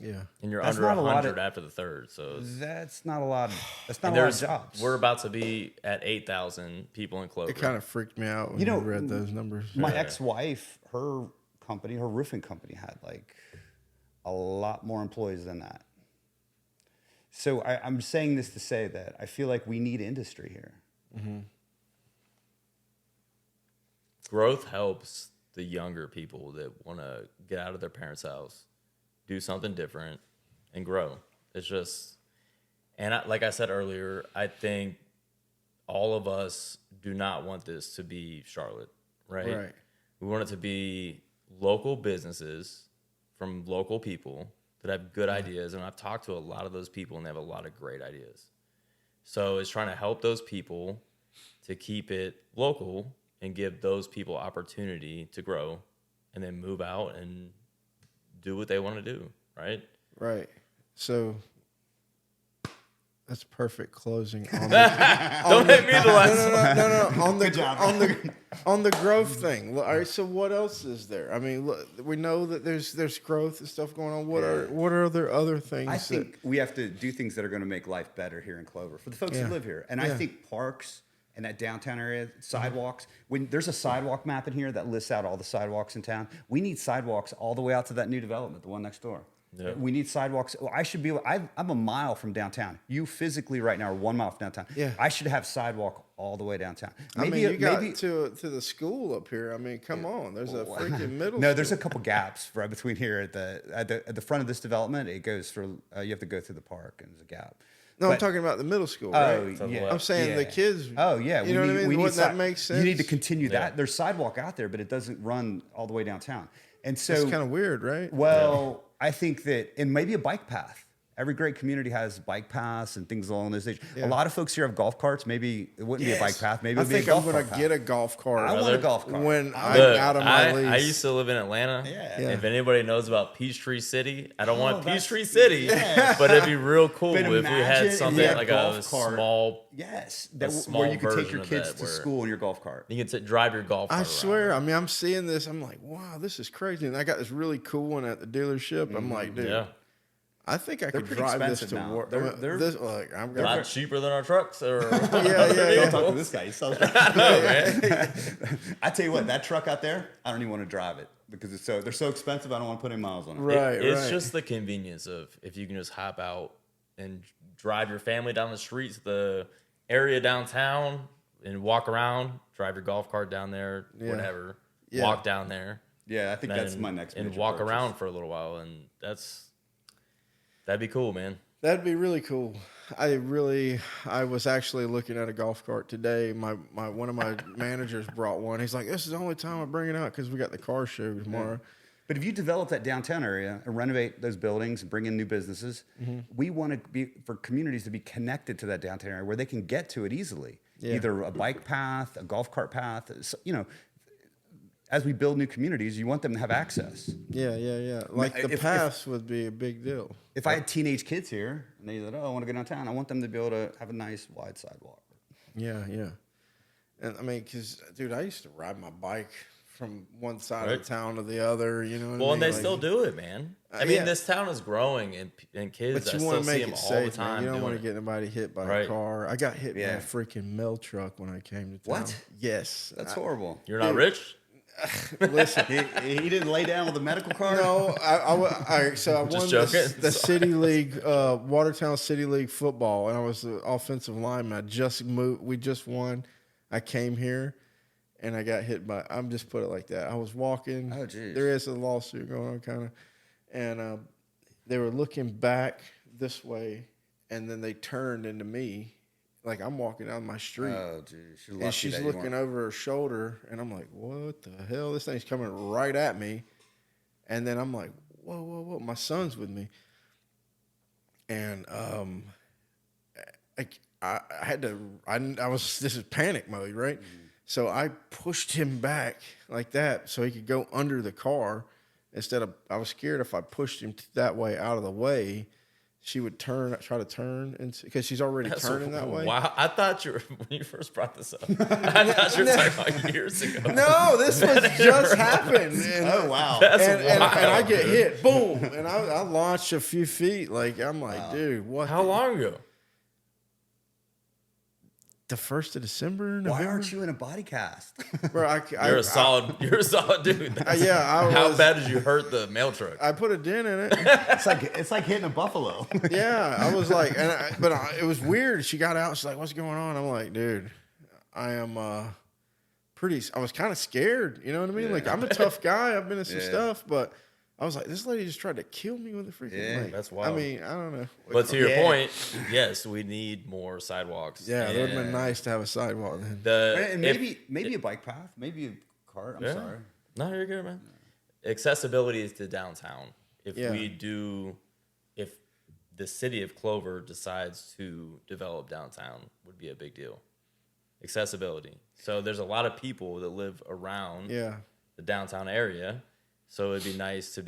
Yeah. And you're That's under not a lot 100 of- after the third. So That's not a lot. That's not and a lot of jobs. we're about to be at 8,000 people in Clover. It kind of freaked me out when You know, you read those numbers. My ex-wife, her roofing company had like a lot more employees than that. So I'm saying this to say that I feel like we need industry here. Growth helps the younger people that want to get out of their parents' house, do something different, and grow. It's just, and like I said earlier, I think all of us do not want this to be Charlotte, right? Right. We want it to be local businesses from local people that have good ideas. And I've talked to a lot of those people, and they have a lot of great ideas. So it's trying to help those people to keep it local and give those people opportunity to grow and then move out and do what they want to do, right? Right. So that's perfect closing on Don't hit me the last no. On the growth thing. All right. So what else is there? I mean, look, we know that there's growth and stuff going on. What are there other things? I think we have to do things that are going to make life better here in Clover for the folks who live here. And I think parks and that downtown area, sidewalks. When there's a sidewalk map in here that lists out all the sidewalks in town, we need sidewalks all the way out to that new development, the one next door. Yeah. We need sidewalks. Well, I should be. I'm a mile from downtown. You physically right now are 1 mile from downtown. Yeah. I should have sidewalk all the way downtown. I mean, you got to the school up here. I mean, come on. There's a freaking middle. No, there's a couple gaps right between here at the front of this development. It goes for you have to go through the park, and there's a gap. No, But- I'm talking about the middle school. Right? yeah. I'm saying the kids. Oh yeah, You know what I mean? Wouldn't that make sense? You need to continue that. There's sidewalk out there, but it doesn't run all the way downtown. And so It's kind of weird, right? well, I think that, and maybe a bike path. Every great community has bike paths and things along those lines. Yeah. A lot of folks here have golf carts. Maybe it wouldn't be a bike path. Maybe I it would be a think I'm golf going cart to path. get a golf cart. I want a golf cart. When I'm Look, out of my lease. I used to live in Atlanta. Yeah. If anybody knows about Peachtree City, I don't want Peachtree City, but it'd be real cool But if we had imagine something if you like had a golf cart. small. Yes, a small where you could take version your of kids that to where- school in your golf cart. You can drive your golf cart I swear. around. I mean, I'm seeing this. I'm like, wow, this is crazy. And I got this really cool one at the dealership. I'm like, dude, Yeah. I think I could pretty drive this expensive to now. work. They're- this, like, I'm A gonna. lot cheaper than our trucks. Or Yeah. Talk to this guy. He sells No, man. I tell you what, that truck out there, I don't even want to drive it because they're so expensive. I don't want to put any miles on it. Right, It's just the convenience of if you can just hop out and drive your family down the street to the area downtown and walk around, drive your golf cart down there, whatever, Yeah. walk down there. Yeah, I think that's and- my next. and major walk purchase. around for a little while, and that'd be cool, man. That'd be really cool. I was actually looking at a golf cart today. One of my managers brought one. He's like, this is the only time I bring it out because we got the car show tomorrow. But if you develop that downtown area and renovate those buildings and bring in new businesses, we want to be for communities to be connected to that downtown area where they can get to it easily. Yeah. Either a bike path, a golf cart path. As we build new communities, you want them to have access. Yeah. Like the if- pass would be a big deal. If I had teenage kids here and they said, "Oh, I want to go downtown," I want them to be able to have a nice wide sidewalk. Yeah. And I mean, because, dude, I used to ride my bike from one side of the town to the other, you know what I mean? Well, and they Like, still do it, man. I mean, yeah. this town is growing, and kids, But I you still want to see make them it all safe, the time. man. You don't want to doing get anybody hit by a Right. car. I got hit by Yeah. a freaking mail truck when I came to town. What? Yes. That's horrible. You're not rich? Listen, He didn't lay down with a medical card. no, I won joking. the City League, Watertown City League football, and I was the offensive lineman. I just moved. We just won. I came here, and I got hit by. I'm just put it like that. I was walking. Oh, geez. There is a lawsuit going on, kind of, and they were looking back this way, and then they turned into me. Like I'm walking down my street. Oh, geez. And she's looking over her shoulder, and I'm like, what the hell? This thing's coming right at me. And then I'm like, whoa, whoa, whoa. My son's with me. And I had to, this is panic mode, right? Mm-hmm. So I pushed him back like that so he could go under the car instead of, I was scared if I pushed him that way out of the way, she would try to turn, because she's already turning that way. Wow, I thought you were, when you first brought this up, I thought you were talking about years ago. No, this was just happened. And, Oh, wow. and I get hit, boom, and I launched a few feet. Like I'm like, dude, what? How long ago? The 1st of December, November. Why aren't you in a body cast? Bro, You're a solid dude. Yeah, How bad did you hurt the mail truck? I put a dent in it. It's like hitting a buffalo. Yeah, I was like, it was weird. She got out. She's like, "What's going on?" I'm like, "Dude, I am I was kind of scared. You know what I mean? Yeah. Like, I'm a tough guy. I've been in some stuff, but I was like, this lady just tried to kill me with a freaking. Like, that's wild. I mean, I don't know. But to your point, yes, we need more sidewalks. Yeah, it would have been nice to have a sidewalk then. And maybe a bike path, maybe a cart. I'm sorry. No, you're good, man. Accessibility is to downtown. If Yeah. if the city of Clover decides to develop downtown, would be a big deal. Accessibility. So there's a lot of people that live around the downtown area. So it'd be nice to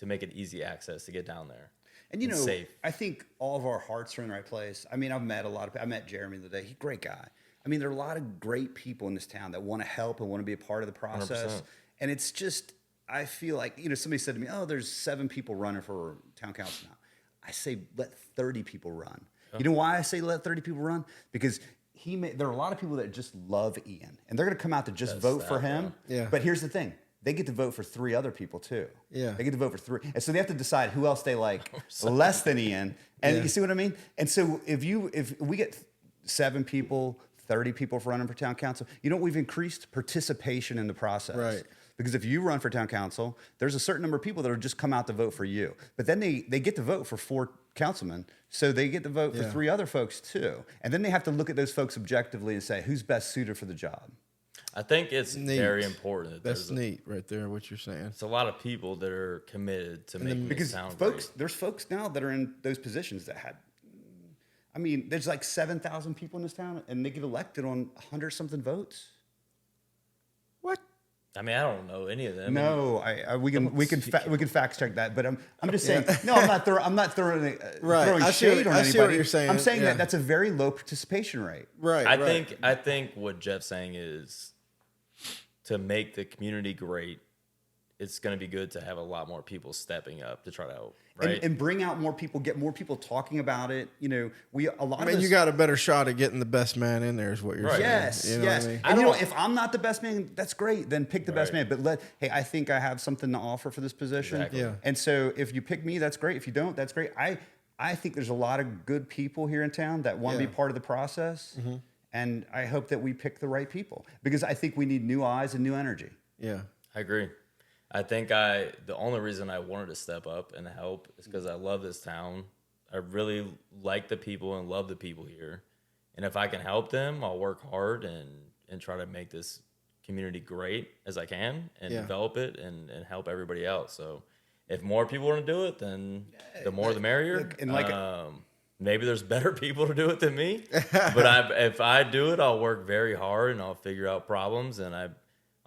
make it easy access to get down there. And you know, safe. I think all of our hearts are in the right place. I mean, I've met a lot of people. I met Jeremy the other day. He's a great guy. I mean, there are a lot of great people in this town that want to help and want to be a part of the process. 100%. And it's just, I feel like, you know, somebody said to me, oh, there's 7 people running for town council now. I say, let 30 people run. You know why I say let 30 people run? Because there are a lot of people that just love Ian. And they're going to come out to just vote for him. Yeah. But here's the thing. They get to vote for 3 other people too. Yeah. They get to vote for 3. And so they have to decide who else they like less than Ian. And you see what I mean? And so if we get 7 people, 30 people for running for town council, you know, we've increased participation in the process. Right. Because if you run for town council, there's a certain number of people that will just come out to vote for you. But then they get to vote for 4 councilmen. So they get to vote for 3 other folks too. And then they have to look at those folks objectively and say, who's best suited for the job? I think it's very important. That's neat right there, what you're saying. It's a lot of people that are committed to making it sound great. There's folks now that are in those positions that had, I mean, there's like 7,000 people in this town, and they get elected on 100-something votes. What? I mean, I don't know any of them. No, we can fact check that, but I'm just saying. No, I'm not throwing shade on anybody. I see what you're saying. I'm saying that that's a very low participation rate. Right. I think what Jeff's saying is, to make the community great, it's going to be good to have a lot more people stepping up to try to help, right? And bring out more people, get more people talking about it. You know, you got a better shot at getting the best man in there, is what you're saying. Yes, you know yes. what I mean? And you know, if I'm not the best man, that's great. Then pick the best man. But I think I have something to offer for this position. Exactly. Yeah. And so if you pick me, that's great. If you don't, that's great. I think there's a lot of good people here in town that want to be part of the process. Mm-hmm. And I hope that we pick the right people, because I think we need new eyes and new energy. Yeah. I agree. I think the only reason I wanted to step up and help is because I love this town. I really like the people and love the people here. And if I can help them, I'll work hard and try to make this community great as I can and develop it and help everybody else. So if more people want to do it, then the more the merrier. And maybe there's better people to do it than me, but if I do it, I'll work very hard and I'll figure out problems, and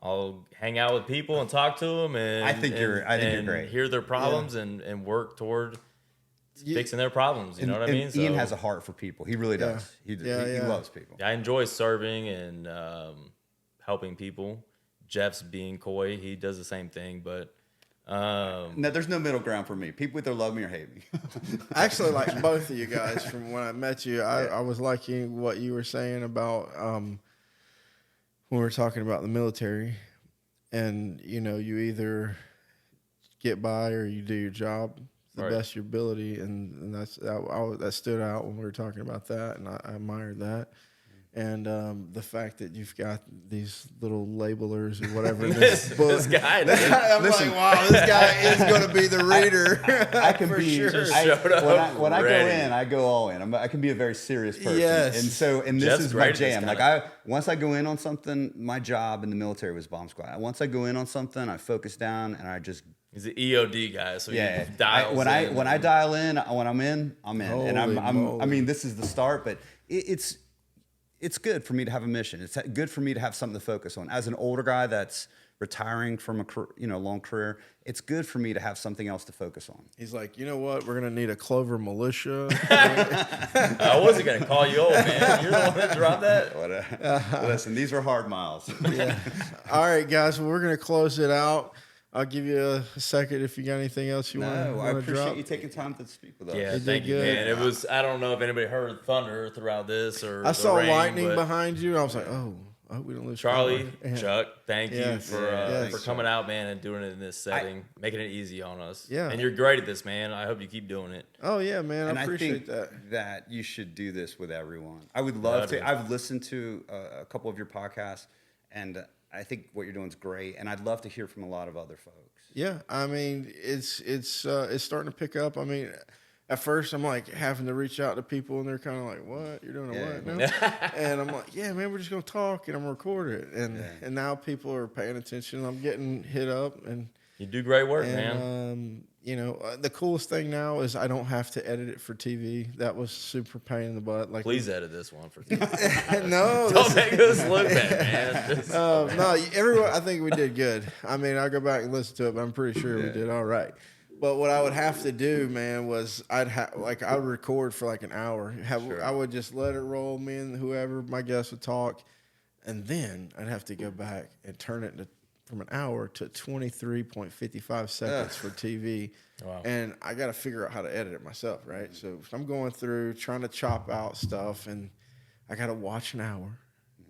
I'll hang out with people and talk to them, and I think you're great. Hear their problems and work toward fixing their problems. You know what I mean? Ian has a heart for people. He really does. He loves people. I enjoy serving and helping people. Jeff's being coy. He does the same thing, but. No, there's no middle ground for me. People either love me or hate me. I actually like both of you guys. From when I met you, I was liking what you were saying about when we were talking about the military, and you either get by or you do your job to the Right. best of your ability, and that stood out when we were talking about that, and I admired that. And the fact that you've got these little labelers or whatever in this book. This guy, dude. I'm like, wow, this guy is going to be the reader. I can for be. sure. When I go ready. in, I go all in. I can be a very serious person. Yes. And this Jeff's is my great at this jam. kinda- Once I go in on something, my job in the military was bomb squad. Once I go in on something, I focus down and I just. He's an EOD guy, so Yeah, he dials when I dial in, when I'm in, I'm in, and Holy I moly. mean, this is the start, but it's good for me to have a mission. It's good for me to have something to focus on. As an older guy that's retiring from a long career, it's good for me to have something else to focus on. He's like, you know what? We're going to need a Clover militia. I wasn't gonna call you old, man. You're the one that dropped that. Listen, these are hard miles. All right, guys. Well, we're going to close it out. I'll give you a second if you got anything else you No, I want to appreciate drop. you taking time to speak with us. Yeah, did thank you, good. man. It was. I don't know if anybody heard thunder throughout this or I the saw rain, lightning but behind you. I was like, oh, I hope we don't lose Charlie, power. Yeah. Chuck, thank you Yes. for Yes. for coming out, man, and doing it in this setting, making it easy on us. Yeah. And you're great at this, man. I hope you keep doing it. Oh, yeah, man. And I appreciate think that. you should do this with everyone. I would love Yeah, to. I've listened to a couple of your podcasts, and I think what you're doing is great. And I'd love to hear from a lot of other folks. Yeah, I mean, it's starting to pick up. I mean, at first I'm like having to reach out to people, and they're kind of like, "What? You're doing a Yeah. what now?" And I'm like, "Yeah, man, we're just gonna talk and I'm gonna record it." And now people are paying attention. I'm getting hit up, and You do great work, man. the coolest thing now is I don't have to edit it for TV. That was super pain in the butt. Like, Please edit this one for no, Don't make us look bad, man. Just- no, everyone. I think we did good. I mean, I'll go back and listen to it, but I'm pretty sure we did all right. But what I would have to do, man, was I would record for like an hour. I would just let it roll. Me and whoever my guest would talk, and then I'd have to go back and turn it from an hour to 23.55 seconds for TV. Wow. And I got to figure out how to edit it myself, right? So if I'm going through trying to chop out stuff, and I got to watch an hour.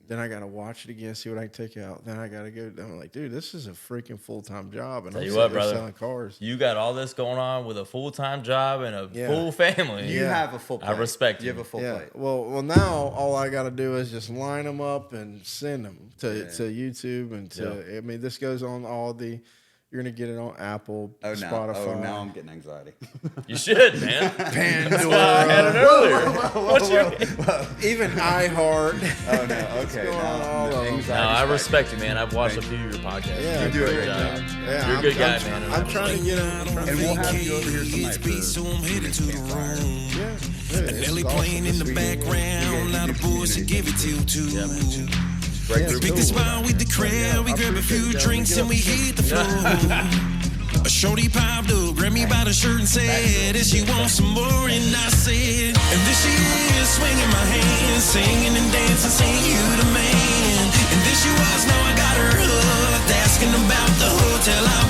Then I got to watch it again, see what I can take out. Then I got to go. I'm like, dude, this is a freaking full-time job. And Tell I'm you sitting what, there brother. selling cars. You got all this going on with a full-time job and a Yeah. full family. You Yeah. have a full plate. I respect You you. have a full Yeah. plate. Well, now all I got to do is just line them up and send them to YouTube and to. Yeah. I mean, this goes on all the. You're gonna get it on Apple, Spotify. now I'm getting anxiety. You should, man. I had it Pandora, earlier. What's your... even iHeart. Oh no, okay. going on all of them? Anxiety No, I spike. respect you, man. I've watched a few of your podcasts. Yeah, you do a great job. Yeah, You're a I'm- good guy, I'm, man. and I'm I trying to get him. And we'll have you over here tonight So I'm headed to the room. Yeah, Nelly playing in the background, not a bullshit, give it till 2. Yeah, man. Pick the spot with the crowd, we grab a few drinks and we hit the floor. A shorty popped up, grabbed me by the shirt and said that she wants some more, and I said, and this she is, swinging my hands, singing and dancing, saying you the man. And this she was, now I got her hooked, asking about the hotel I